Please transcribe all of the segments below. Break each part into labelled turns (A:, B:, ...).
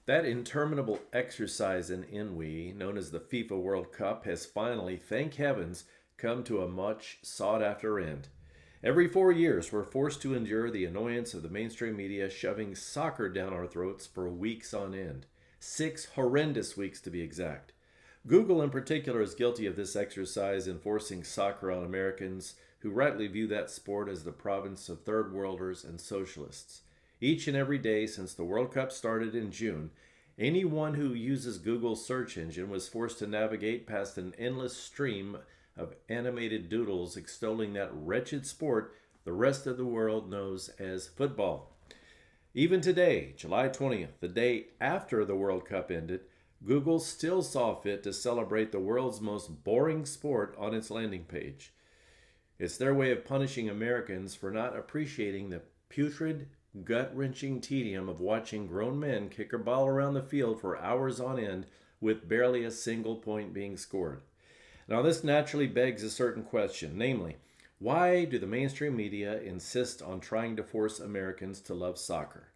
A: That interminable exercise in ennui, known as the FIFA World Cup, has finally, thank heavens, come to a much sought after end. Every 4 years, we're forced to endure the annoyance of the mainstream media shoving soccer down our throats for weeks on end. 6 horrendous weeks to be exact. Google, in particular, is guilty of this exercise in forcing soccer on Americans who rightly view that sport as the province of third worlders and socialists. Each and every day since the World Cup started in June, anyone who uses Google's search engine was forced to navigate past an endless stream of animated doodles extolling that wretched sport the rest of the world knows as football. Even today, July 20th, the day after the World Cup ended, Google still saw fit to celebrate the world's most boring sport on its landing page. It's their way of punishing Americans for not appreciating the putrid, gut-wrenching tedium of watching grown men kick a ball around the field for hours on end with barely a single point being scored. Now, this naturally begs a certain question, namely, why do the mainstream media insist on trying to force Americans to love soccer?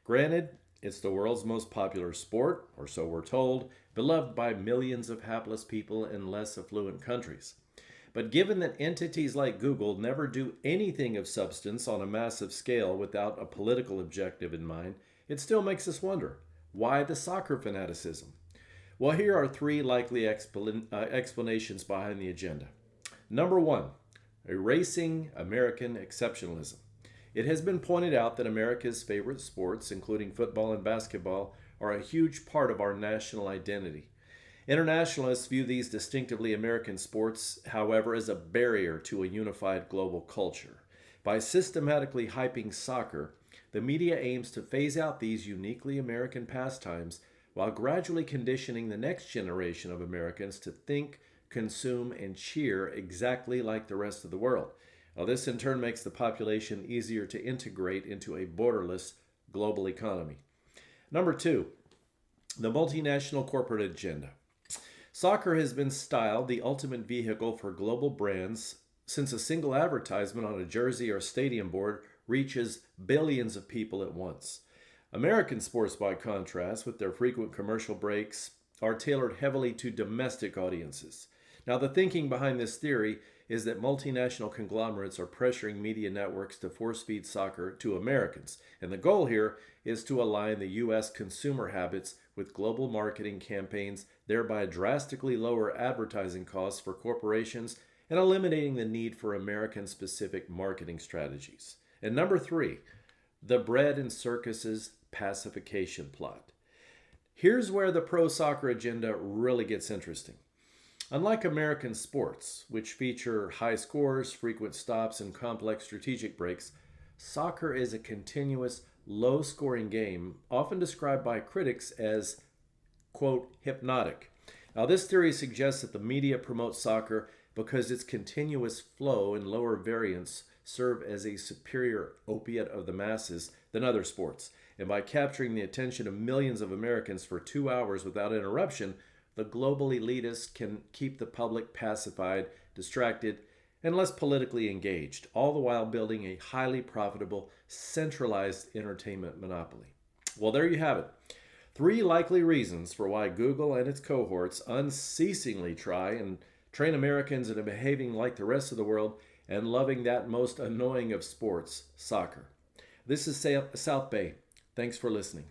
A: Granted, it's the world's most popular sport, or so we're told, beloved by millions of hapless people in less affluent countries. But given that entities like Google never do anything of substance on a massive scale without a political objective in mind, it still makes us wonder, why the soccer fanaticism? Well, here are three likely explanations behind the agenda. Number one, erasing American exceptionalism. It has been pointed out that America's favorite sports, including football and basketball, are a huge part of our national identity. Internationalists view these distinctively American sports, however, as a barrier to a unified global culture. By systematically hyping soccer, the media aims to phase out these uniquely American pastimes while gradually conditioning the next generation of Americans to think, consume, and cheer exactly like the rest of the world. Now, this in turn makes the population easier to integrate into a borderless global economy. Number two, the multinational corporate agenda. Soccer has been styled the ultimate vehicle for global brands since a single advertisement on a jersey or stadium board reaches billions of people at once. American sports, by contrast, with their frequent commercial breaks, are tailored heavily to domestic audiences. Now, the thinking behind this theory is that multinational conglomerates are pressuring media networks to force feed soccer to Americans. And the goal here is to align the U.S. consumer habits with global marketing campaigns, thereby drastically lower advertising costs for corporations and eliminating the need for American-specific marketing strategies. And number three, the bread and circuses pacification plot. Here's where the pro-soccer agenda really gets interesting. Unlike American sports, which feature high scores, frequent stops, and complex strategic breaks, soccer is a continuous, low-scoring game, often described by critics as, quote, hypnotic. Now, this theory suggests that the media promotes soccer because its continuous flow and lower variance serve as a superior opiate of the masses than other sports. And by capturing the attention of millions of Americans for 2 hours without interruption, the global elitists can keep the public pacified, distracted, and less politically engaged, all the while building a highly profitable, centralized entertainment monopoly. Well, there you have it. Three likely reasons for why Google and its cohorts unceasingly try and train Americans into behaving like the rest of the world and loving that most annoying of sports, soccer. This is South Bay. Thanks for listening.